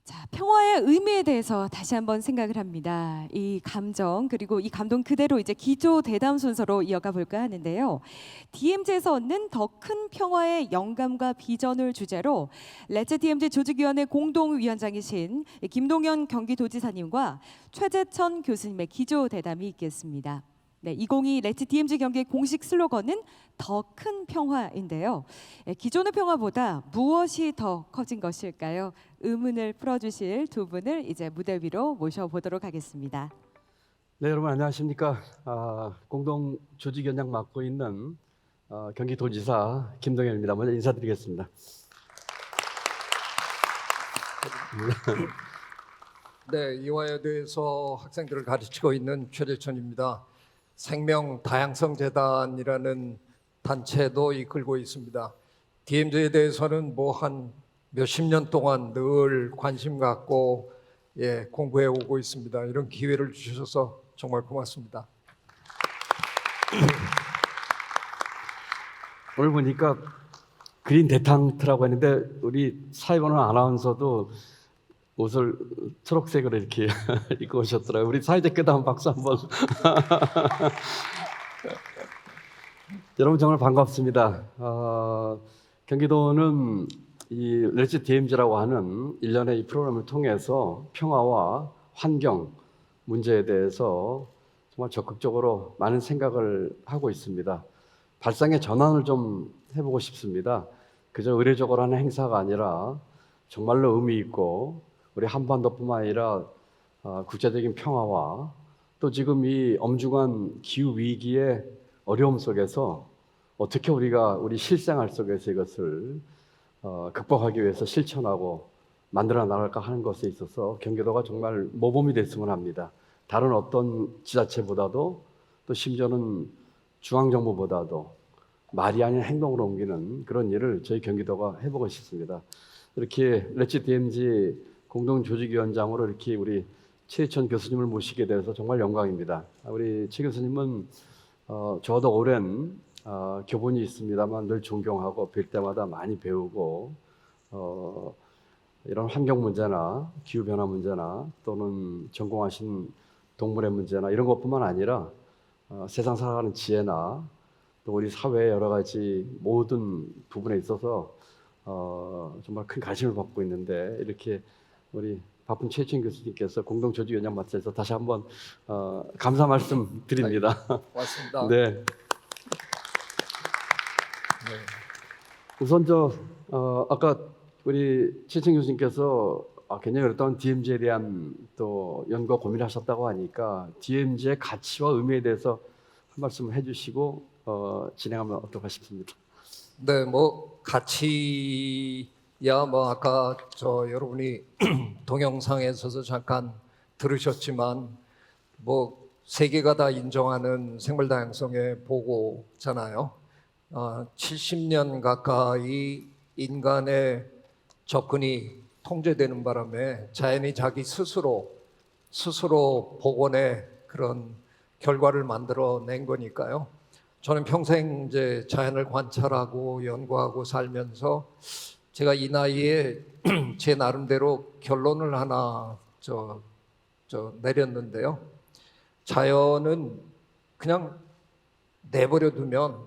자, 평화의 의미에 대해서 다시 한번 생각을 합니다. 이 감정 그리고 이 감동 그대로 이제 기조 대담 순서로 이어가 볼까 하는데요. DMZ에서 얻는 더 큰 평화의 영감과 비전을 주제로 레츠 DMZ 조직위원회 공동위원장이신 김동연 경기도지사님과 최재천 교수님의 기조 대담이 있겠습니다. 네, 2022 레츠 DMZ 경기의 공식 슬로건은 더 큰 평화인데요. 기존의 평화보다 무엇이 더 커진 것일까요? 의문을 풀어주실 두 분을 이제 무대 위로 모셔보도록 하겠습니다. 네, 여러분 안녕하십니까? 공동 조직위원장 맡고 있는 경기도지사 김동현입니다. 먼저 인사드리겠습니다. 네, 이화에 대해서 학생들을 가르치고 있는 최재천입니다. 생명 다양성 재단이라는 단체도 이끌고 있습니다. DMZ에 대해서는 뭐 한 몇십 년 동안 늘 관심 갖고 공부해 오고 있습니다. 이런 기회를 주셔서 정말 고맙습니다. 오늘 보니까 그린 대탕트라고 했는데 우리 사회번호 아나운서도 옷을 초록색으로 이렇게 입고 오셨더라고요. 우리 사회적 괴담 박수 한번. 여러분 정말 반갑습니다. 경기도는 이 레츠 DMZ라고 하는 일련의 이 프로그램을 통해서 평화와 환경 문제에 대해서 정말 적극적으로 많은 생각을 하고 있습니다. 발상의 전환을 좀 해보고 싶습니다. 그저 의례적으로 하는 행사가 아니라 정말로 의미 있고 우리 한반도뿐만 아니라 국제적인 평화와 또 지금 이 엄중한 기후 위기의 어려움 속에서 어떻게 우리가 우리 실생활 속에서 이것을 극복하기 위해서 실천하고 만들어 나갈까 하는 것에 있어서 경기도가 정말 모범이 됐으면 합니다. 다른 어떤 지자체보다도 또 심지어는 중앙정부보다도 말이 아닌 행동으로 옮기는 그런 일을 저희 경기도가 해보고 싶습니다. 이렇게 레츠 DMZ 공동조직위원장으로 이렇게 우리 최희천 교수님을 모시게 돼서 정말 영광입니다. 우리 최 교수님은 저도 오랜 교본이 있습니다만 늘 존경하고 뵐 때마다 많이 배우고 이런 환경 문제나 기후 변화 문제나 또는 전공하신 동물의 문제나 이런 것뿐만 아니라 세상 살아가는 지혜나 또 우리 사회의 여러 가지 모든 부분에 있어서 정말 큰 관심을 받고 있는데 이렇게 우리 바쁜 최혜천 교수님께서 공동조직위원장 맡아서 다시 한번 감사 말씀 드립니다. 고맙습니다. 네. 우선 아까 우리 최혜천 교수님께서 굉장히 오랫동안 DMZ에 대한 또 연구 고민하셨다고 하니까 DMZ의 가치와 의미에 대해서 한 말씀 해주시고 진행하면 어떨까 싶습니다. 네, 뭐 가치야 뭐 아까 여러분이 동영상에서도 잠깐 들으셨지만 뭐 세계가 다 인정하는 생물 다양성의 보고잖아요. 70년 가까이 인간의 접근이 통제되는 바람에 자연이 자기 스스로 복원의 그런 결과를 만들어낸 거니까요. 저는 평생 이제 자연을 관찰하고 연구하고 살면서 제가 이 나이에 제 나름대로 결론을 하나 내렸는데요. 자연은 그냥 내버려 두면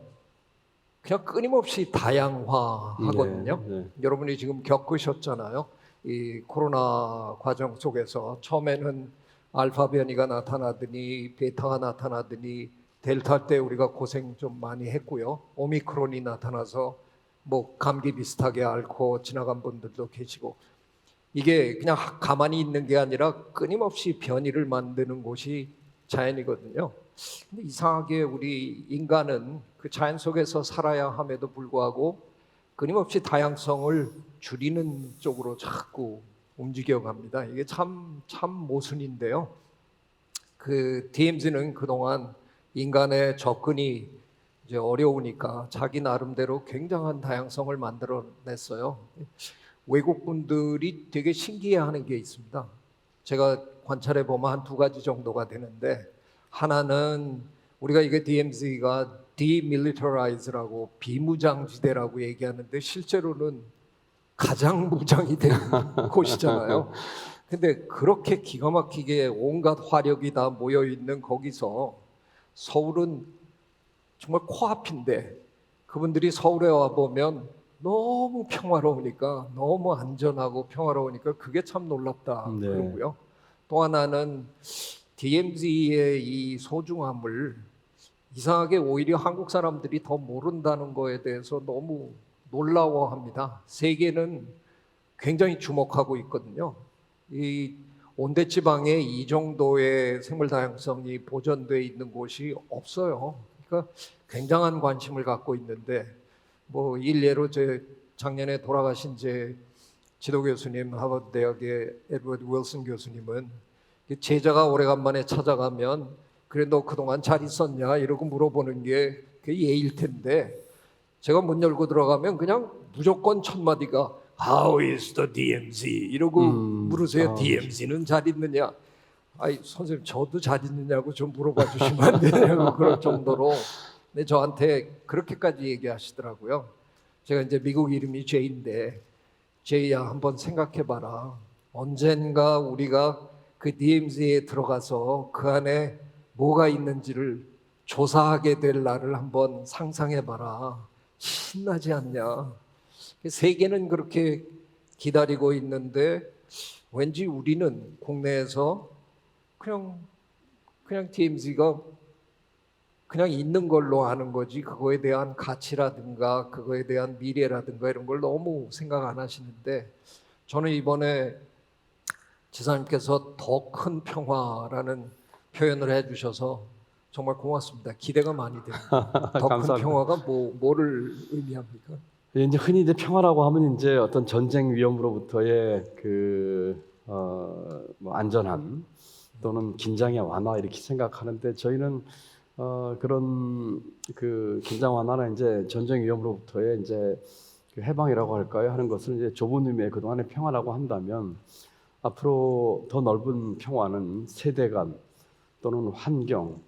그냥 끊임없이 다양화하거든요. 네. 여러분이 지금 겪으셨잖아요. 이 코로나 과정 속에서 처음에는 알파 변이가 나타나더니 베타가 나타나더니 델타 때 우리가 고생 좀 많이 했고요. 오미크론이 나타나서 뭐 감기 비슷하게 앓고 지나간 분들도 계시고 이게 그냥 가만히 있는 게 아니라 끊임없이 변이를 만드는 곳이 자연이거든요. 근데 이상하게 우리 인간은 그 자연 속에서 살아야 함에도 불구하고 끊임없이 다양성을 줄이는 쪽으로 자꾸 움직여갑니다. 이게 참 모순인데요. 그 DMZ는 그동안 인간의 접근이 이제 어려우니까 자기 나름대로 굉장한 다양성을 만들어냈어요. 외국 분들이 되게 신기해하는 게 있습니다. 제가 관찰해 보면 한 두 가지 정도가 되는데 하나는 우리가 이게 DMZ가 demilitarize라고 비무장지대라고 얘기하는데 실제로는 가장 무장이 된 곳이잖아요. 근데 그렇게 기가 막히게 온갖 화력이 다 모여 있는 거기서 서울은 정말 코앞인데 그분들이 서울에 와 보면 너무 평화로우니까 너무 안전하고 평화로우니까 그게 참 놀랍다 네. 그러고요. 또 하나는 DMZ의 이 소중함을 이상하게 오히려 한국 사람들이 더 모른다는 거에 대해서 너무 놀라워합니다. 세계는 굉장히 주목하고 있거든요. 이 온대 지방에 이 정도의 생물 다양성이 보존돼 있는 곳이 없어요. 그러니까 굉장한 관심을 갖고 있는데 뭐 일례로 제 작년에 돌아가신 제 지도 교수님 하버드 대학의 에드워드 윌슨 교수님은 제자가 오래간만에 찾아가면 그래 너 그동안 잘 있었냐 이러고 물어보는 게 그게 예일 텐데 제가 문 열고 들어가면 그냥 무조건 첫 마디가 How is the DMZ 이러고 물으세요. DMZ는 잘 있느냐? 아이 선생님 저도 잘 있느냐고 좀 물어봐 주시면 안 되냐고 그럴 정도로 근데 저한테 그렇게까지 얘기하시더라고요. 제가 이제 미국 이름이 제이인데 제이야 한번 생각해봐라. 언젠가 우리가 그 DMZ에 들어가서 그 안에 뭐가 있는지를 조사하게 될 날을 한번 상상해봐라. 신나지 않냐? 세계는 그렇게 기다리고 있는데 왠지 우리는 국내에서 그냥 DMZ가 그냥 있는 걸로 아는 거지 그거에 대한 가치라든가 그거에 대한 미래라든가 이런 걸 너무 생각 안 하시는데 저는 이번에 지사님께서 더 큰 평화라는 표현을 해주셔서 정말 고맙습니다. 기대가 많이 됩니다. 더 큰 감사합니다. 평화가 뭐를 의미합니까? 이제 흔히 이제 평화라고 하면 이제 어떤 전쟁 위험으로부터의 뭐 안전함 또는 긴장의 완화 이렇게 생각하는데 저희는 그런 그 긴장 완화나 이제 전쟁 위험으로부터의 이제 그 해방이라고 할까요? 하는 것을 이제 좁은 의미의 그동안의 평화라고 한다면 앞으로 더 넓은 평화는 세대 간 또는 환경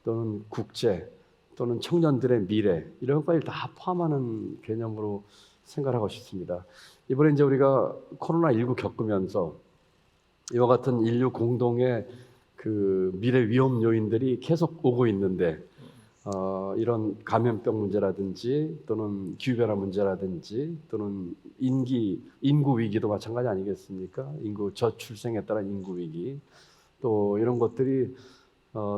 또는 국제 또는 청년들의 미래 이런 것까지 다 포함하는 개념으로 생각하고 싶습니다. 이번에 이제 우리가 코로나19 겪으면서 이와 같은 인류 공동의 그 미래 위험 요인들이 계속 오고 있는데 이런 감염병 문제라든지 또는 기후변화 문제라든지 또는 인구 위기도 마찬가지 아니겠습니까? 인구 저출생에 따른 인구 위기 또 이런 것들이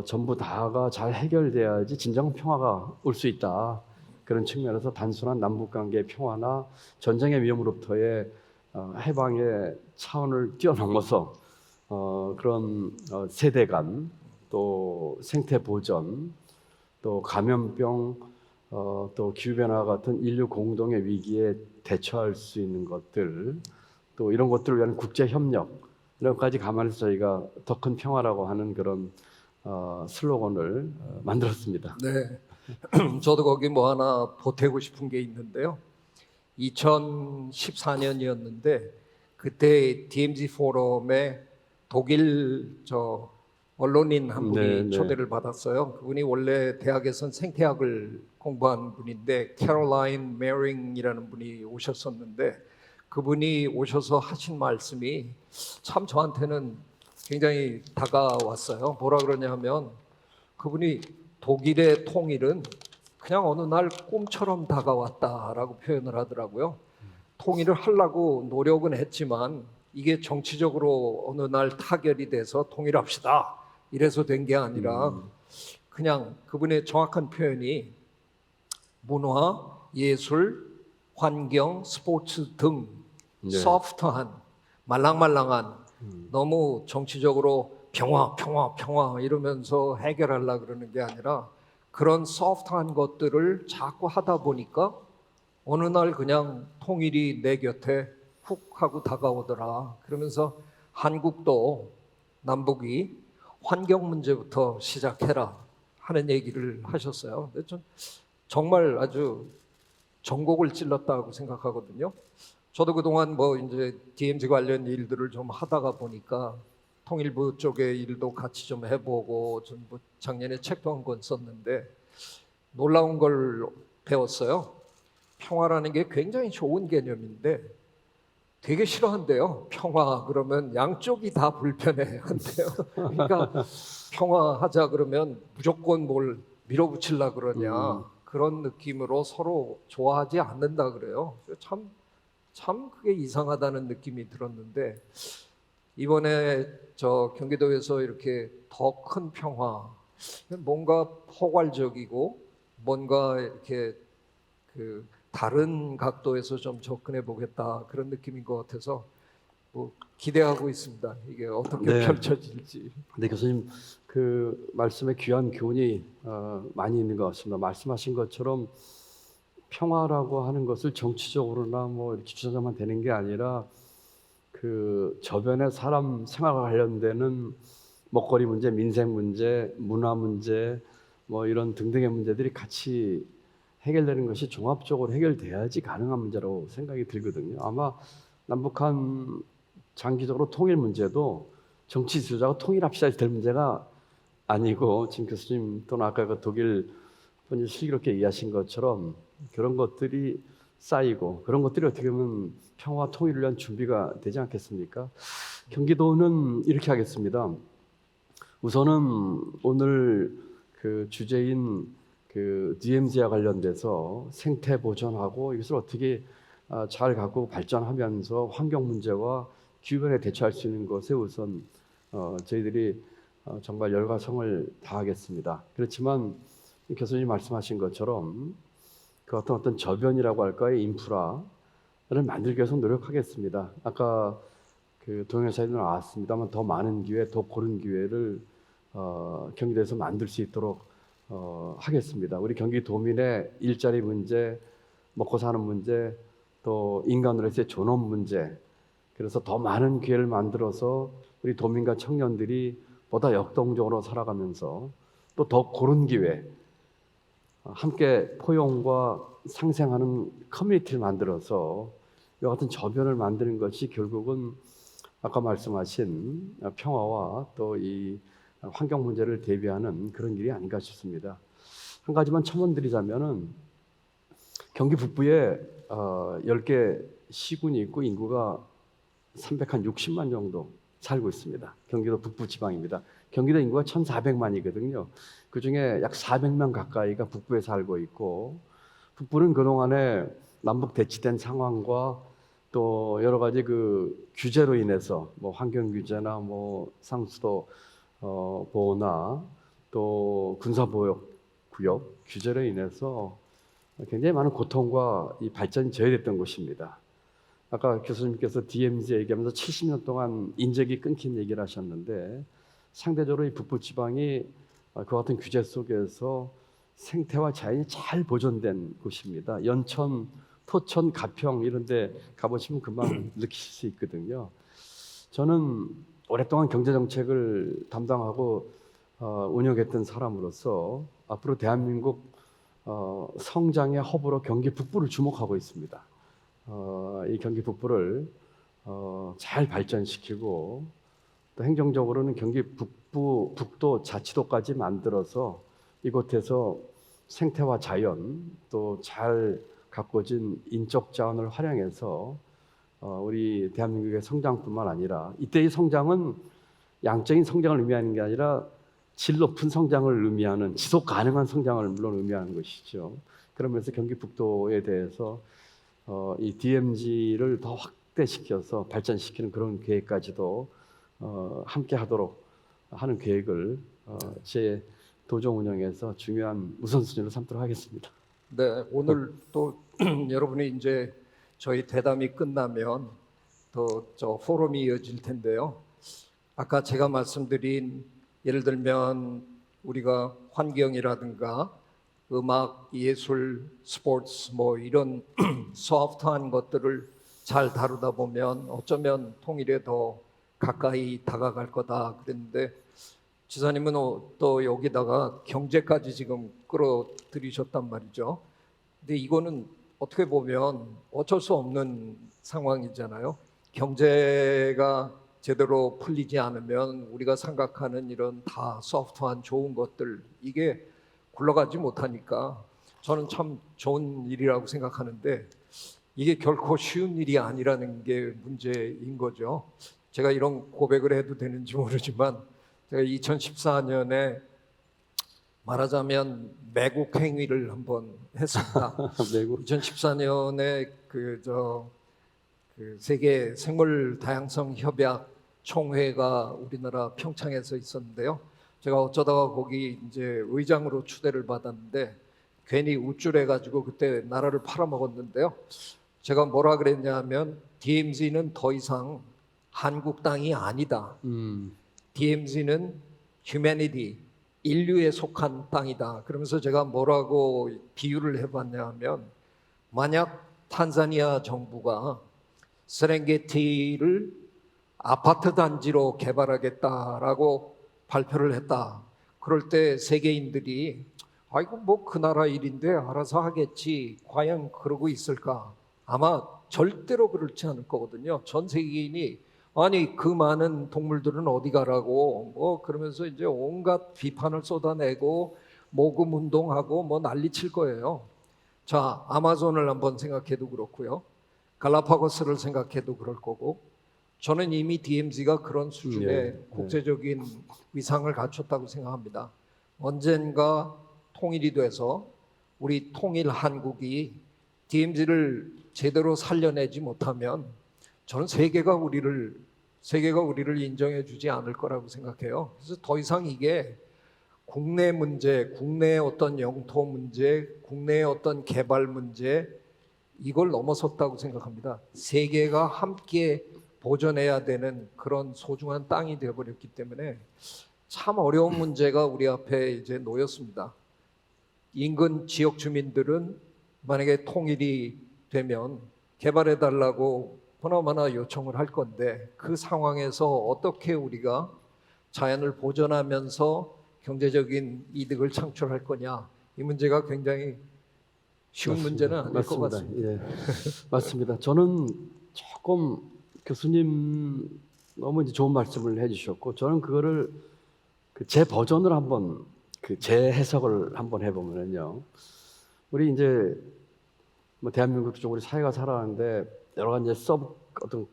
전부 다가 잘 해결돼야지 진정 평화가 올 수 있다. 그런 측면에서 단순한 남북관계의 평화나 전쟁의 위험으로부터의 해방의 차원을 뛰어넘어서 그런 세대 간 또 생태 보전 또 감염병 또 기후변화 같은 인류 공동의 위기에 대처할 수 있는 것들 또 이런 것들을 위한 국제협력 이런 것까지 감안해서 저희가 더 큰 평화라고 하는 그런 슬로건을 만들었습니다. 네, 저도 거기 뭐 하나 보태고 싶은 게 있는데요. 2014년이었는데 그때 DMZ 포럼에 독일 언론인 한 분이 네. 초대를 받았어요. 그분이 원래 대학에선 생태학을 공부한 분인데 캐롤라인 메링이라는 분이 오셨었는데 그분이 오셔서 하신 말씀이 참 저한테는 굉장히 다가왔어요. 뭐라 그러냐면 그분이 독일의 통일은 그냥 어느 날 꿈처럼 다가왔다라고 표현을 하더라고요. 통일을 하려고 노력은 했지만 이게 정치적으로 어느 날 타결이 돼서 통일합시다 이래서 된 게 아니라 그냥 그분의 정확한 표현이 문화, 예술, 환경, 스포츠 등 네. 소프트한 말랑말랑한 너무 정치적으로 평화 이러면서 해결하려고 그러는 게 아니라 그런 소프트한 것들을 자꾸 하다 보니까 어느 날 그냥 통일이 내 곁에 훅 하고 다가오더라. 그러면서 한국도 남북이 환경 문제부터 시작해라 하는 얘기를 하셨어요. 근데 전 정말 아주 전곡을 찔렀다고 생각하거든요. 저도 그동안 뭐 이제 DMZ 관련 일들을 좀 하다가 보니까 통일부 쪽의 일도 같이 좀 해보고 전 뭐 작년에 책도 한 권 썼는데 놀라운 걸 배웠어요. 평화라는 게 굉장히 좋은 개념인데 되게 싫어한대요. 평화 그러면 양쪽이 다 불편해한대요. 그러니까 평화하자 그러면 무조건 뭘 밀어붙이려 그러냐 그런 느낌으로 서로 좋아하지 않는다 그래요. 참 그게 이상하다는 느낌이 들었는데 이번에 저 경기도에서 이렇게 더 큰 평화 뭔가 포괄적이고 뭔가 이렇게 그 다른 각도에서 좀 접근해 보겠다 그런 느낌인 것 같아서 뭐 기대하고 있습니다. 이게 어떻게 네. 펼쳐질지. 네, 교수님 그 말씀에 귀한 교훈이 많이 있는 것 같습니다. 말씀하신 것처럼 평화라고 하는 것을 정치적으로나 뭐 이렇게 주장하면 되는 게 아니라 그 저변의 사람 생활과 관련되는 먹거리 문제, 민생 문제, 문화 문제 뭐 이런 등등의 문제들이 같이 해결되는 것이 종합적으로 해결돼야지 가능한 문제라고 생각이 들거든요. 아마 남북한 장기적으로 통일 문제도 정치 지도자가 통일합시다 될 문제가 아니고 지금 교수님 또는 아까 그 독일 분이 슬기롭게 이해하신 것처럼 그런 것들이 쌓이고 그런 것들이 어떻게 보면 평화 통일을 위한 준비가 되지 않겠습니까? 경기도는 이렇게 하겠습니다. 우선은 오늘 그 주제인 그 DMZ와 관련돼서 생태 보존하고 이것을 어떻게 잘 갖고 발전하면서 환경 문제와 기후변화에 대처할 수 있는 것에 우선 저희들이 정말 열과 성을 다하겠습니다. 그렇지만 교수님 말씀하신 것처럼 그 어떤 저변이라고 할까요? 인프라를 만들기 위해서 노력하겠습니다. 아까 그 동영상에도 나왔습니다만 더 많은 기회, 더 고른 기회를 경기도에서 만들 수 있도록 하겠습니다. 우리 경기도민의 일자리 문제, 먹고 사는 문제, 또 인간으로서의 존엄 문제, 그래서 더 많은 기회를 만들어서 우리 도민과 청년들이 보다 역동적으로 살아가면서 또 더 고른 기회, 함께 포용과 상생하는 커뮤니티를 만들어서 이와 같은 저변을 만드는 것이 결국은 아까 말씀하신 평화와 또 이 환경 문제를 대비하는 그런 길이 아닌가 싶습니다. 한 가지만 첨언드리자면은 경기 북부에 10개 시군이 있고 인구가 360만 정도 살고 있습니다. 경기도 북부 지방입니다. 경기도 인구가 1,400만이거든요. 그중에 약 400만 가까이가 북부에 살고 있고 북부는 그동안에 남북 대치된 상황과 또 여러 가지 그 규제로 인해서 뭐 환경 규제나 뭐 상수도 보호나 또 군사 보호 구역 규제로 인해서 굉장히 많은 고통과 이 발전이 저해됐던 곳입니다. 아까 교수님께서 DMZ 얘기하면서 70년 동안 인적이 끊긴 얘기를 하셨는데 상대적으로 이 북부 지방이 그 같은 규제 속에서 생태와 자연이 잘 보존된 곳입니다. 연천, 토천, 가평 이런 데 가보시면 금방 느끼실 수 있거든요. 저는 오랫동안 경제정책을 담당하고 운영했던 사람으로서 앞으로 대한민국 성장의 허브로 경기 북부를 주목하고 있습니다. 이 경기 북부를 잘 발전시키고 또 행정적으로는 경기 북부, 북도 자치도까지 만들어서 이곳에서 생태와 자연 또 잘 가꿔진 인적 자원을 활용해서 우리 대한민국의 성장뿐만 아니라 이때의 성장은 양적인 성장을 의미하는 게 아니라 질 높은 성장을 의미하는 지속 가능한 성장을 물론 의미하는 것이죠. 그러면서 경기 북도에 대해서 이 DMZ를 더 확대시켜서 발전시키는 그런 계획까지도 함께 하도록 하는 계획을 제 도정 운영에서 중요한 우선순위로 삼도록 하겠습니다. 네, 오늘 또 여러분이 이제 저희 대담이 끝나면 또 저 포럼이 이어질 텐데요. 아까 제가 말씀드린 예를 들면 우리가 환경이라든가 음악, 예술, 스포츠 뭐 이런 소프트한 것들을 잘 다루다 보면 어쩌면 통일에 더 가까이 다가갈 거다 그랬는데 지사님은 또 여기다가 경제까지 지금 끌어들이셨단 말이죠. 근데 이거는 어떻게 보면 어쩔 수 없는 상황이잖아요. 경제가 제대로 풀리지 않으면 우리가 생각하는 이런 다 소프트한 좋은 것들 이게 굴러가지 못하니까 저는 참 좋은 일이라고 생각하는데 이게 결코 쉬운 일이 아니라는 게 문제인 거죠. 제가 이런 고백을 해도 되는지 모르지만 제가 2014년에 말하자면 매국 행위를 한번 했습니다. 매국. 2014년에 그 세계 생물 다양성 협약 총회가 우리나라 평창에서 있었는데요. 제가 어쩌다가 거기 이제 의장으로 추대를 받았는데 괜히 우쭐해 가지고 그때 나라를 팔아먹었는데요. 제가 뭐라 그랬냐면 DMZ는 더 이상 한국 땅이 아니다. DMZ는 humanity, 인류에 속한 땅이다. 그러면서 제가 뭐라고 비유를 해봤냐면 만약 탄자니아 정부가 세렝게티를 아파트 단지로 개발하겠다라고 발표를 했다. 그럴 때 세계인들이 아이고 뭐 그 나라 일인데 알아서 하겠지. 과연 그러고 있을까? 아마 절대로 그렇지 않을 거거든요. 전 세계인이 아니 그 많은 동물들은 어디 가라고 뭐 그러면서 이제 온갖 비판을 쏟아내고 모금 운동하고 뭐 난리칠 거예요. 자, 아마존을 한번 생각해도 그렇고요. 갈라파고스를 생각해도 그럴 거고 저는 이미 DMZ가 그런 수준의 네. 국제적인 위상을 갖췄다고 생각합니다. 언젠가 통일이 돼서 우리 통일 한국이 DMZ를 제대로 살려내지 못하면 저는 세계가 우리를 인정해 주지 않을 거라고 생각해요. 그래서 더 이상 이게 국내 문제, 국내의 어떤 영토 문제, 국내의 어떤 개발 문제 이걸 넘어섰다고 생각합니다. 세계가 함께 보존해야 되는 그런 소중한 땅이 되어버렸기 때문에 참 어려운 문제가 우리 앞에 이제 놓였습니다. 인근 지역 주민들은 만약에 통일이 되면 개발해 달라고 보나마나 요청을 할 건데 그 상황에서 어떻게 우리가 자연을 보존하면서 경제적인 이득을 창출할 거냐 이 문제가 굉장히 쉬운 문제는 아닐 것 같습니다. 예, 맞습니다. 저는 조금 교수님 너무 이제 좋은 말씀을 해주셨고 저는 그거를 제 버전을 한번 재해석을 한번 해보면요. 우리 이제 뭐 대한민국도 좀 우리 사회가 살아가는데 여러 가지 어떤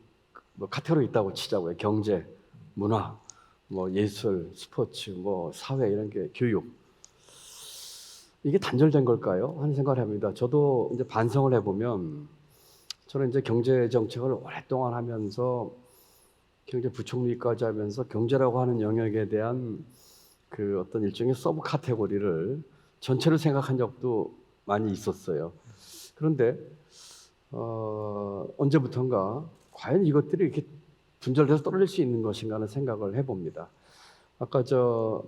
뭐 카테고리 있다고 치자고요. 경제, 문화, 뭐 예술, 스포츠, 뭐 사회 이런 게 교육. 이게 단절된 걸까요? 하는 생각을 합니다. 저도 이제 반성을 해보면 저는 이제 경제 정책을 오랫동안 하면서 경제부총리까지 하면서 경제라고 하는 영역에 대한 그 어떤 일종의 서브 카테고리를 전체를 생각한 적도 많이 있었어요. 그런데 언제부턴가 과연 이것들이 이렇게 분절돼서 떨어질 수 있는 것인가 하는 생각을 해봅니다. 아까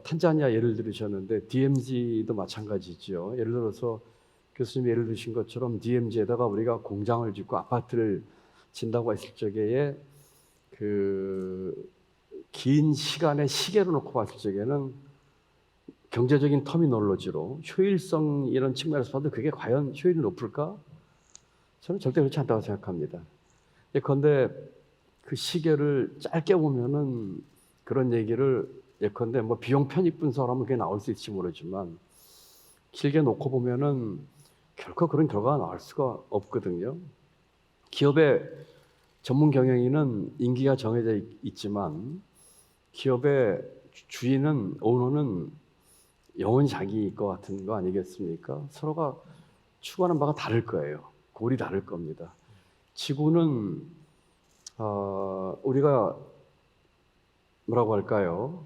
탄자니아 예를 들으셨는데 DMZ도 마찬가지죠. 예를 들어서 교수님이 예를 드신 것처럼 DMZ에다가 우리가 공장을 짓고 아파트를 짓는다고 했을 적에 그 긴 시간의 시계로 놓고 봤을 적에는 경제적인 터미놀로지로 효율성 이런 측면에서 봐도 그게 과연 효율이 높을까? 저는 절대 그렇지 않다고 생각합니다. 예컨대 그 시계를 짧게 보면은 그런 얘기를 예컨대 뭐 비용 편익 분석하면 그게 나올 수 있을지 모르지만 길게 놓고 보면은 결코 그런 결과가 나올 수가 없거든요. 기업의 전문 경영인은 임기가 정해져 있지만 기업의 주인은 오너는 영원히 자기일 것 같은 거 아니겠습니까? 서로가 추구하는 바가 다를 거예요. 골이 다를 겁니다. 지구는 우리가 뭐라고 할까요?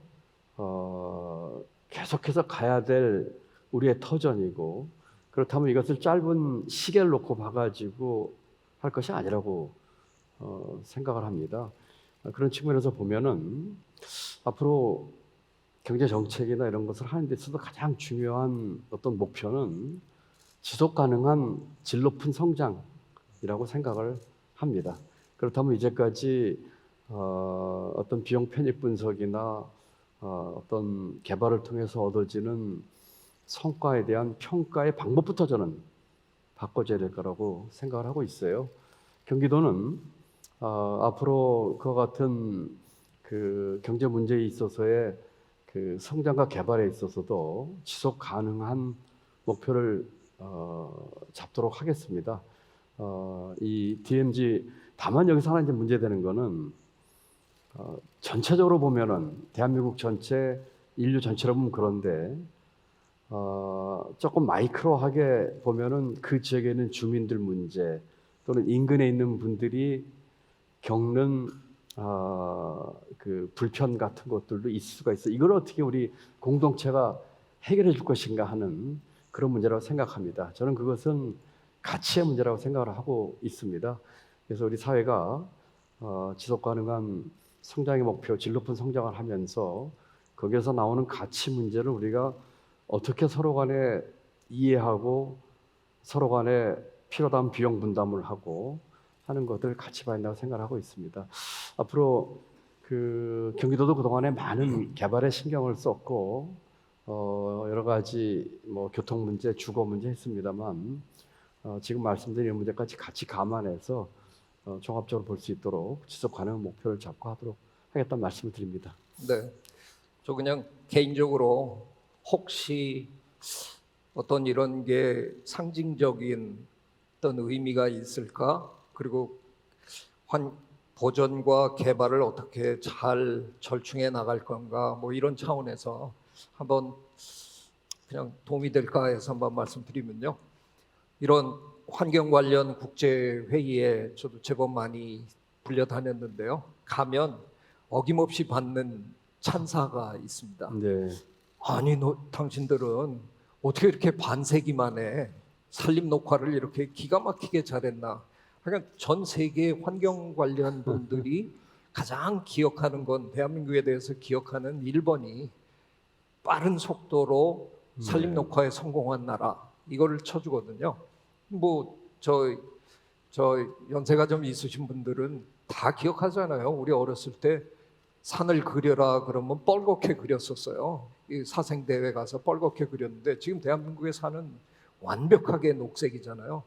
계속해서 가야 될 우리의 터전이고 그렇다면 이것을 짧은 시계를 놓고 봐가지고 할 것이 아니라고 생각을 합니다. 그런 측면에서 보면은 앞으로 경제 정책이나 이런 것을 하는 데 있어서 가장 중요한 어떤 목표는 지속 가능한 질 높은 성장이라고 생각을 합니다. 그렇다면 이제까지 어떤 비용 편익 분석이나 어떤 개발을 통해서 얻어지는 성과에 대한 평가의 방법부터 저는 바꿔줘야 될 거라고 생각을 하고 있어요. 경기도는 앞으로 그와 같은 그 경제 문제에 있어서의 그 성장과 개발에 있어서도 지속 가능한 목표를 잡도록 하겠습니다. 이 DMZ 다만 여기서 하나 이제 문제되는 거는 전체적으로 보면은 대한민국 전체 인류 전체로 보면 그런데 조금 마이크로하게 보면은 그 지역에 있는 주민들 문제 또는 인근에 있는 분들이 겪는 그 불편 같은 것들도 있을 수가 있어. 이걸 어떻게 우리 공동체가 해결해 줄 것인가 하는 그런 문제라고 생각합니다. 저는 그것은 가치의 문제라고 생각을 하고 있습니다. 그래서 우리 사회가 지속 가능한 성장의 목표, 질 높은 성장을 하면서 거기에서 나오는 가치 문제를 우리가 어떻게 서로 간에 이해하고 서로 간에 필요하다면 비용 분담을 하고 하는 것들 같이 봐야 된다고 생각하고 있습니다. 앞으로 그 경기도도 그동안에 많은 개발에 신경을 썼고 여러 가지 뭐 교통 문제, 주거 문제 했습니다만 지금 말씀드린 문제까지 같이 감안해서 종합적으로 볼 수 있도록 지속 가능한 목표를 잡고 하도록 하겠다는 말씀을 드립니다. 네, 저 그냥 개인적으로 혹시 어떤 이런 게 상징적인 어떤 의미가 있을까? 그리고 보전과 개발을 어떻게 잘 절충해 나갈 건가? 뭐 이런 차원에서 한번 그냥 도움이 될까 해서 한번 말씀드리면요. 이런 환경 관련 국제 회의에 저도 제법 많이 불려 다녔는데요. 가면 어김없이 받는 찬사가 있습니다. 네. 아니, 당신들은 어떻게 이렇게 반세기 만에 산림 녹화를 이렇게 기가 막히게 잘했나? 그러니까 전 세계 환경 관련 분들이 가장 기억하는 건 대한민국에 대해서 기억하는 1번이 빠른 속도로 산림 녹화에 성공한 나라 이거를 쳐주거든요. 뭐 저 연세가 좀 있으신 분들은 다 기억하잖아요. 우리 어렸을 때 산을 그려라 그러면 뻘겋게 그렸었어요. 이 사생대회 가서 뻘겋게 그렸는데 지금 대한민국의 산은 완벽하게 녹색이잖아요.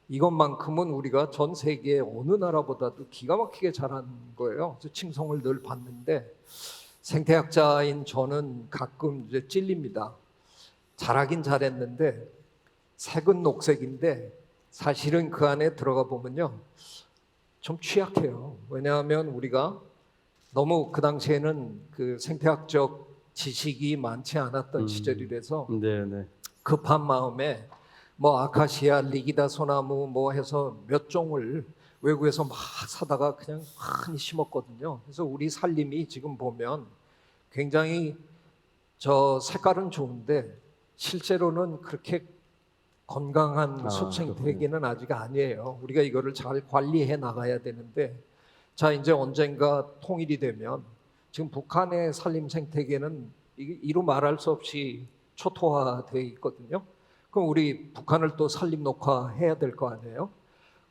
이것만큼은 우리가 전 세계 어느 나라보다도 기가 막히게 잘한 거예요. 그래서 칭송을 늘 받는데 생태학자인 저는 가끔 이제 찔립니다. 잘하긴 잘했는데 색은 녹색인데 사실은 그 안에 들어가 보면요 좀 취약해요. 왜냐하면 우리가 너무 그 당시에는 그 생태학적 지식이 많지 않았던 시절이라서 네. 급한 마음에 뭐 아카시아, 리기다 소나무 뭐 해서 몇 종을 외국에서 막 사다가 그냥 많이 심었거든요. 그래서 우리 산림이 지금 보면 굉장히 저 색깔은 좋은데 실제로는 그렇게 건강한 숲 생태계는 아직 아니에요. 우리가 이거를 잘 관리해 나가야 되는데 자 이제 언젠가 통일이 되면 지금 북한의 산림 생태계는 이루 말할 수 없이 초토화되어 있거든요. 그럼 우리 북한을 또 산림 녹화해야 될 거 아니에요?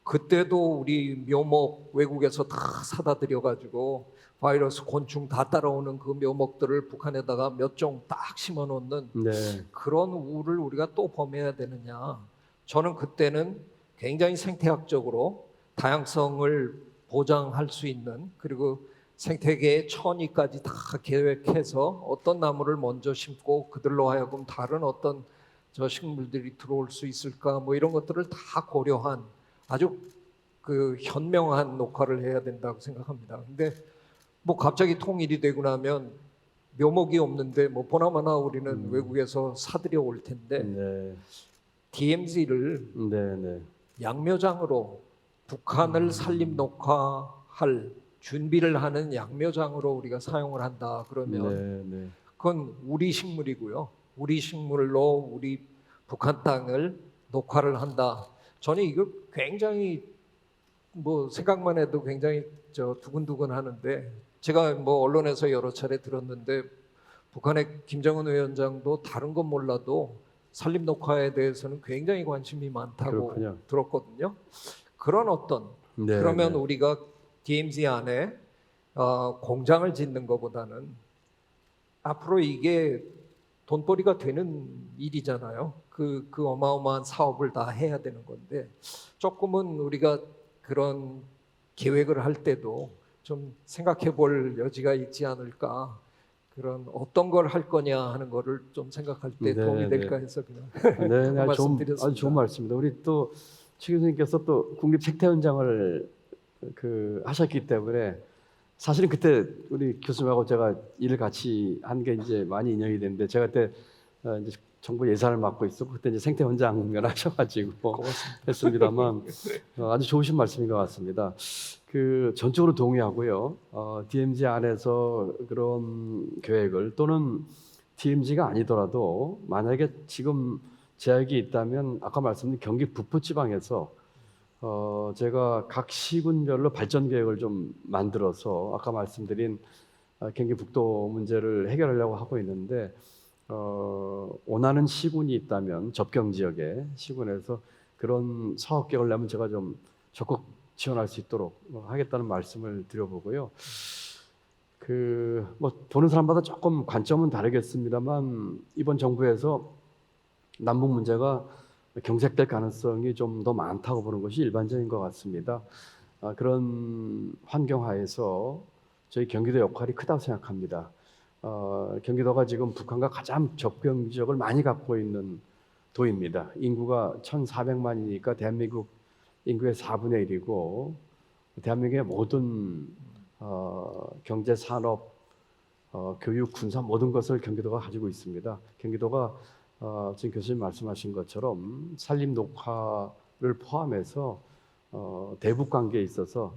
그때도 우리 묘목 외국에서 다 사다 들여가지고 바이러스, 곤충 다 따라오는 그 묘목들을 북한에다가 몇 종 딱 심어 놓는 네. 그런 우를 우리가 또 범해야 되느냐. 저는 그때는 굉장히 생태학적으로 다양성을 보장할 수 있는 그리고 생태계의 천위까지 다 계획해서 어떤 나무를 먼저 심고 그들로 하여금 다른 어떤 저 식물들이 들어올 수 있을까 뭐 이런 것들을 다 고려한 아주 그 현명한 녹화를 해야 된다고 생각합니다. 근데 뭐 갑자기 통일이 되고 나면 묘목이 없는데 뭐 보나마나 우리는 외국에서 사들여 올 텐데 네. DMZ를 네. 양묘장으로 북한을 산림 녹화할 준비를 하는 양묘장으로 우리가 사용을 한다 그러면 네. 그건 우리 식물이고요. 우리 식물로 우리 북한 땅을 녹화를 한다. 저는 이거 굉장히 뭐 생각만 해도 굉장히 저 두근두근 하는데 제가 뭐 언론에서 여러 차례 들었는데 북한의 김정은 위원장도 다른 건 몰라도 산림 녹화에 대해서는 굉장히 관심이 많다고 그렇군요. 들었거든요. 그런 어떤 네, 그러면 네. 우리가 DMZ 안에 공장을 짓는 것보다는 앞으로 이게 돈벌이가 되는 일이잖아요. 그 어마어마한 사업을 다 해야 되는 건데 조금은 우리가 그런 계획을 할 때도 좀 생각해 볼 여지가 있지 않을까. 그런 어떤 걸 할 거냐 하는 거를 좀 생각할 때 네, 도움이 네. 될까 해서 그냥 네, 아주 말씀드렸습니다. 좋은 말씀입니다. 우리 또 최 교수님께서 또 국립책태원장을 하셨기 때문에 사실은 그때 우리 교수님하고 제가 일을 같이 한 게 이제 많이 인연이 됐는데 제가 그때 이제 정부 예산을 맡고 있었고 그때 이제 생태원장을 하셔가지고 했습니다만 아주 좋으신 말씀인 것 같습니다. 전적으로 동의하고요. DMZ 안에서 그런 계획을 또는 DMZ가 아니더라도 만약에 지금 제약이 있다면 아까 말씀드린 경기 북부지방에서 제가 각 시군별로 발전 계획을 좀 만들어서 아까 말씀드린 경기 북도 문제를 해결하려고 하고 있는데 원하는 시군이 있다면 접경 지역에 시군에서 그런 사업 계획을 내면 제가 좀 적극 지원할 수 있도록 하겠다는 말씀을 드려보고요. 뭐 보는 사람마다 조금 관점은 다르겠습니다만 이번 정부에서 남북 문제가 경색될 가능성이 좀 더 많다고 보는 것이 일반적인 것 같습니다. 그런 환경하에서 저희 경기도 역할이 크다고 생각합니다. 경기도가 지금 북한과 가장 접경 지역을 많이 갖고 있는 도입니다. 인구가 1,400만이니까 대한민국 인구의 4분의 1이고 대한민국의 모든 경제, 산업, 교육, 군사 모든 것을 경기도가 가지고 있습니다. 경기도가 지금 교수님 말씀하신 것처럼 산림 녹화를 포함해서 대북 관계에 있어서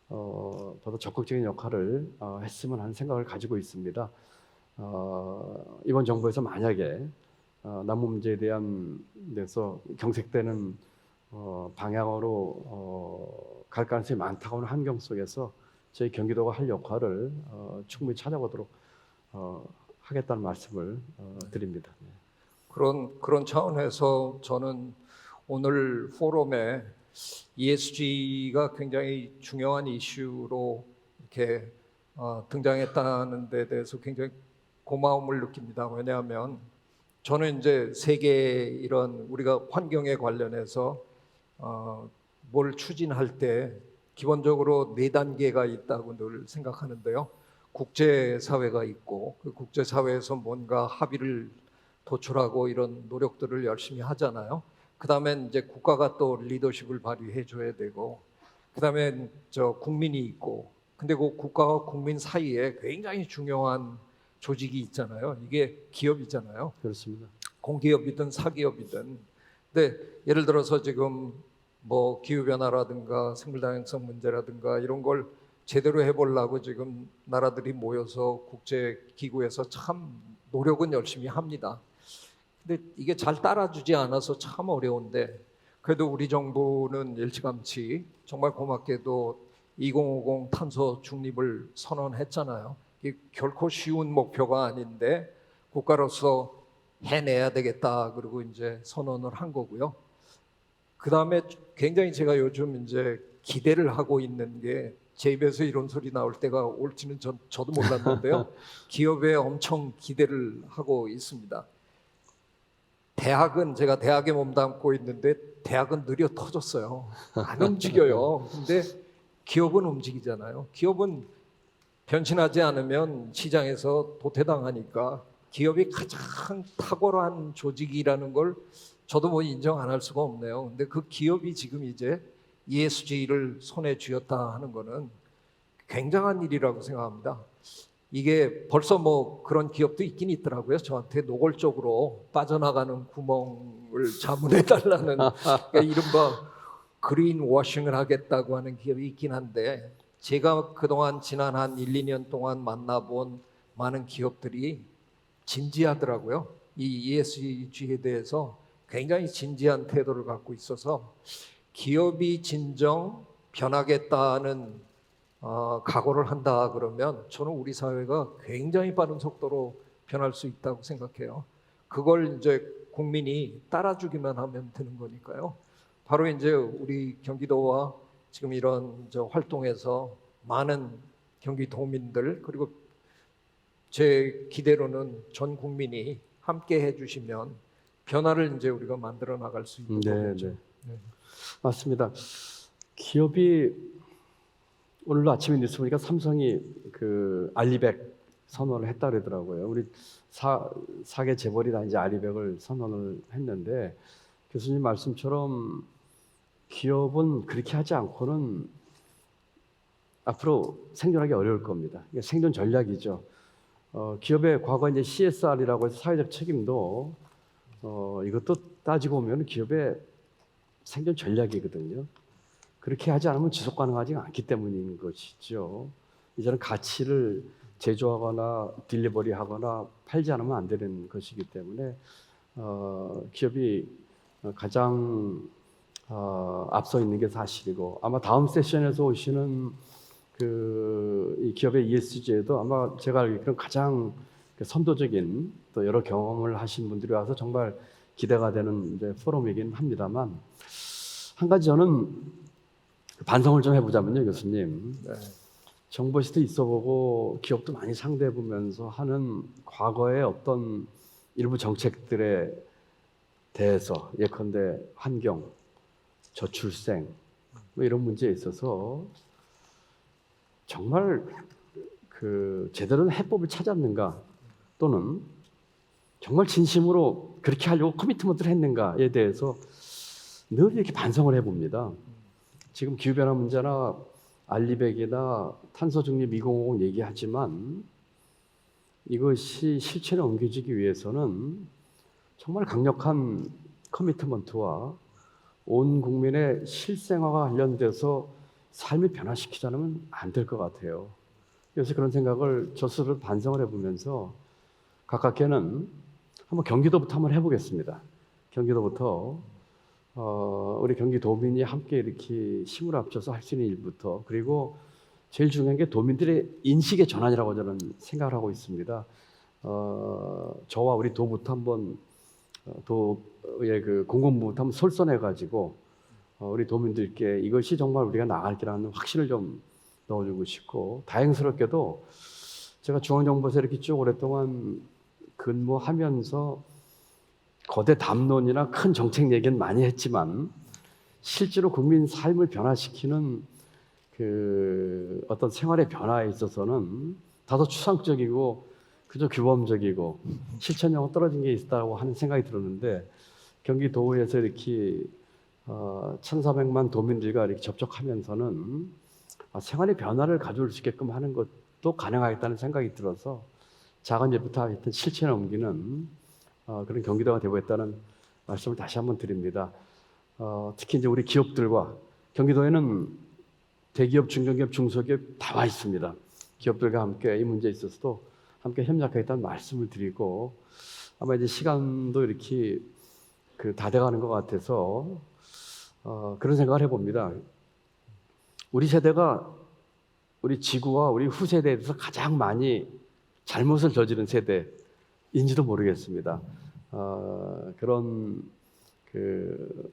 더더 적극적인 역할을 했으면 하는 생각을 가지고 있습니다. 이번 정부에서 만약에 남북 문제에 대한 데서 경색되는 방향으로 갈 가능성이 많다고 하는 환경 속에서 저희 경기도가 할 역할을 충분히 찾아보도록 하겠다는 말씀을 드립니다. 그런 차원에서 저는 오늘 포럼에 ESG가 굉장히 중요한 이슈로 이렇게 등장했다는 데 대해서 굉장히 고마움을 느낍니다. 왜냐하면 저는 이제 세계 이런 우리가 환경에 관련해서 뭘 추진할 때 기본적으로 4단계가 있다고 늘 생각하는데요. 국제사회가 있고 그 국제사회에서 뭔가 합의를 도출하고 이런 노력들을 열심히 하잖아요. 그 다음에 이제 국가가 또 리더십을 발휘해 줘야 되고, 그 다음에 국민이 있고, 근데 그 국가와 국민 사이에 굉장히 중요한 조직이 있잖아요. 이게 기업이잖아요. 그렇습니다. 공기업이든 사기업이든. 근데 예를 들어서 지금 뭐 기후변화라든가 생물다양성 문제라든가 이런 걸 제대로 해보려고 지금 나라들이 모여서 국제기구에서 참 노력은 열심히 합니다. 근데 이게 잘 따라주지 않아서 참 어려운데 그래도 우리 정부는 일찌감치 정말 고맙게도 2050 탄소 중립을 선언했잖아요. 이게 결코 쉬운 목표가 아닌데 국가로서 해내야 되겠다 그리고 이제 선언을 한 거고요. 그 다음에 굉장히 제가 요즘 이제 기대를 하고 있는 게 제 입에서 이런 소리 나올 때가 올지는 저도 몰랐는데요. 기업에 엄청 기대를 하고 있습니다. 대학은 제가 대학에 몸담고 있는데 대학은 느려 터졌어요. 안 움직여요. 근데 기업은 움직이잖아요. 기업은 변신하지 않으면 시장에서 도태당하니까 기업이 가장 탁월한 조직이라는 걸 저도 뭐 인정 안 할 수가 없네요. 근데 그 기업이 지금 이제 ESG를 손에 쥐었다 하는 거는 굉장한 일이라고 생각합니다. 이게 벌써 뭐 그런 기업도 있긴 있더라고요. 저한테 노골적으로 빠져나가는 구멍을 자문해달라는 그러니까 이른바 그린 워싱을 하겠다고 하는 기업이 있긴 한데 제가 그동안 지난 한 1, 2년 동안 만나본 많은 기업들이 진지하더라고요. 이 ESG에 대해서 굉장히 진지한 태도를 갖고 있어서 기업이 진정 변하겠다는 각오를 한다 그러면 저는 우리 사회가 굉장히 빠른 속도로 변할 수 있다고 생각해요. 그걸 이제 국민이 따라주기만 하면 되는 거니까요. 바로 이제 우리 경기도와 지금 이런 활동에서 많은 경기도민들 그리고 제 기대로는 전 국민이 함께 해주시면 변화를 이제 우리가 만들어 나갈 수 있는 거겠죠. 네. 맞습니다. 기업이 오늘 아침에 뉴스 보니까 삼성이 알리백 선언을 했다 그러더라고요. 우리 4개 재벌이 다 이제 알리백을 선언을 했는데 교수님 말씀처럼 기업은 그렇게 하지 않고는 앞으로 생존하기 어려울 겁니다. 이게 생존 전략이죠. 기업의 과거 이제 CSR이라고 해서 사회적 책임도 이것도 따지고 보면 기업의 생존 전략이거든요. 그렇게 하지 않으면 지속 가능하지 않기 때문인 것이죠. 이제는 가치를 제조하거나 딜리버리하거나 팔지 않으면 안 되는 것이기 때문에 기업이 가장 앞서 있는 게 사실이고, 아마 다음 세션에서 오시는 이 기업의 ESG에도 아마 제가 알기로는 가장 선도적인 또 여러 경험을 하신 분들이 와서 정말 기대가 되는 이제 포럼이긴 합니다만, 한 가지 저는 반성을 좀 해보자면요, 교수님. 네. 정보시도 있어보고 기업도 많이 상대해보면서 하는 과거의 어떤 일부 정책들에 대해서, 예컨대 환경, 저출생 뭐 이런 문제에 있어서 정말 제대로 된 해법을 찾았는가, 또는 정말 진심으로 그렇게 하려고 커미트먼트를 했는가에 대해서 늘 이렇게 반성을 해봅니다. 지금 기후변화 문제나 알리백이나 탄소중립 2050 얘기하지만 이것이 실천에 옮겨지기 위해서는 정말 강력한 커미트먼트와 온 국민의 실생활과 관련돼서 삶을 변화시키지 않으면 안 될 것 같아요. 그래서 그런 생각을 저 스스로 반성을 해보면서 가깝게는 한번 경기도부터 한번 해보겠습니다. 경기도부터 우리 경기도민이 함께 이렇게 힘을 합쳐서 할 수 있는 일부터, 그리고 제일 중요한 게 도민들의 인식의 전환이라고 저는 생각을 하고 있습니다. 저와 우리 도부터 한번 도의 공공부부터 한번 솔선해가지고 우리 도민들께 이것이 정말 우리가 나갈 길이라는 확신을 좀 넣어주고 싶고, 다행스럽게도 제가 중앙정부에서 이렇게 쭉 오랫동안 근무하면서 거대 담론이나 큰 정책 얘기는 많이 했지만 실제로 국민 삶을 변화시키는 어떤 생활의 변화에 있어서는 다소 추상적이고 그저 규범적이고 실천력은 떨어진 게 있다고 하는 생각이 들었는데, 경기도에서 이렇게 1,400만 도민들과 이렇게 접촉하면서는 생활의 변화를 가져올 수 있게끔 하는 것도 가능하겠다는 생각이 들어서 작은 일부터 하여튼 실천에 옮기는 그런 경기도가 되고있다는 말씀을 다시 한번 드립니다. 특히 이제 우리 기업들과, 경기도에는 대기업, 중견기업, 중소기업 다 와 있습니다. 기업들과 함께 이 문제에 있어서도 함께 협력하겠다는 말씀을 드리고, 아마 이제 시간도 이렇게 다 돼가는 것 같아서 그런 생각을 해봅니다. 우리 세대가 우리 지구와 우리 후세대에 대해서 가장 많이 잘못을 저지른 세대인지도 모르겠습니다. 그런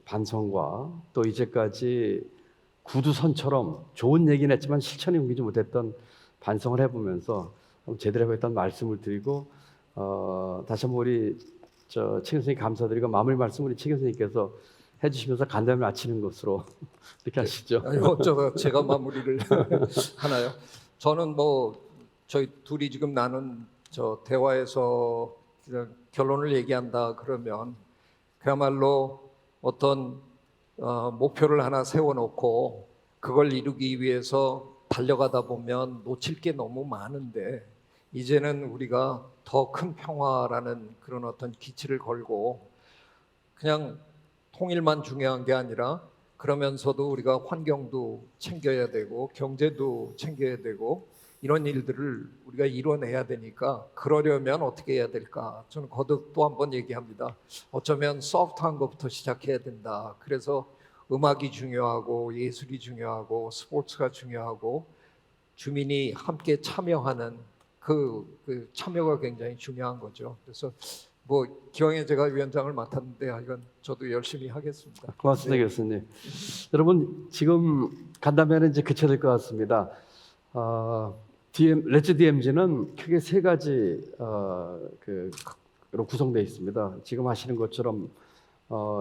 반성과 또 이제까지 구두선처럼 좋은 얘기는 했지만 실천에 옮기지 못했던 반성을 해보면서 제대로 해보겠다는 말씀을 드리고, 다시 한번 우리 최 교수님 감사드리고, 마무리 말씀 우리 최 교수님께서 해주시면서 간담회 마치는 것으로 이렇게 하시죠. 아니요, 제가 마무리를 하나요? 저는 저희 둘이 지금 나눈 대화에서 그냥 결론을 얘기한다 그러면, 그야말로 어떤 목표를 하나 세워놓고 그걸 이루기 위해서 달려가다 보면 놓칠 게 너무 많은데, 이제는 우리가 더 큰 평화라는 그런 어떤 기치를 걸고, 그냥 통일만 중요한 게 아니라 그러면서도 우리가 환경도 챙겨야 되고 경제도 챙겨야 되고 이런 일들을 우리가 이뤄내야 되니까, 그러려면 어떻게 해야 될까? 저는 거듭 또 한 번 얘기합니다. 어쩌면 소프트한 것부터 시작해야 된다. 그래서 음악이 중요하고 예술이 중요하고 스포츠가 중요하고 주민이 함께 참여하는 그 참여가 굉장히 중요한 거죠. 그래서 기왕에 제가 위원장을 맡았는데 이건 저도 열심히 하겠습니다. 고맙습니다, 교수님. 여러분, 지금 간담회는 이제 그쳐야 될 것 같습니다. 렛츠 DMZ는 크게 세 가지로 구성되어 있습니다. 지금 하시는 것처럼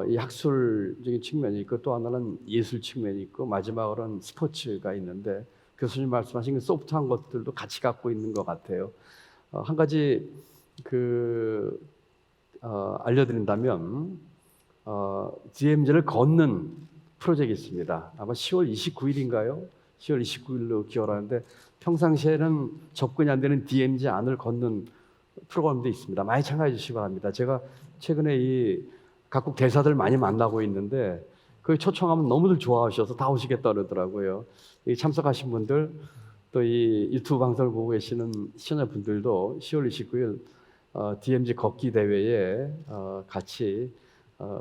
이 학술적인 측면이 있고, 또 하나는 예술 측면이 있고, 마지막으로는 스포츠가 있는데, 교수님 말씀하신 그 소프트한 것들도 같이 갖고 있는 것 같아요. 한 가지 알려드린다면, DMZ를 걷는 프로젝트 있습니다. 아마 10월 29일인가요? 10월 29일로 기억하는데 평상시에는 접근이 안 되는 DMZ 안을 걷는 프로그램도 있습니다. 많이 참가해 주시기 바랍니다. 제가 최근에 이 각국 대사들 많이 만나고 있는데 그 초청하면 너무들 좋아하셔서 다 오시겠다 그러더라고요. 이 참석하신 분들 또 이 유튜브 방송을 보고 계시는 시청자분들도 10월 29일 DMZ 걷기 대회에 같이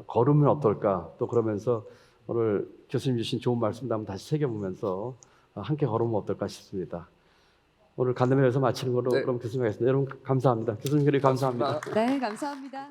걸으면 어떨까? 또 그러면서 오늘 교수님 주신 좋은 말씀도 한번 다시 새겨보면서 함께 걸으면 어떨까 싶습니다. 오늘 간담회에서 마치는 걸로 네. 그럼 교수님 하겠습니다. 여러분 감사합니다. 교수님 그리 감사합니다. 감사합니다. 네, 감사합니다.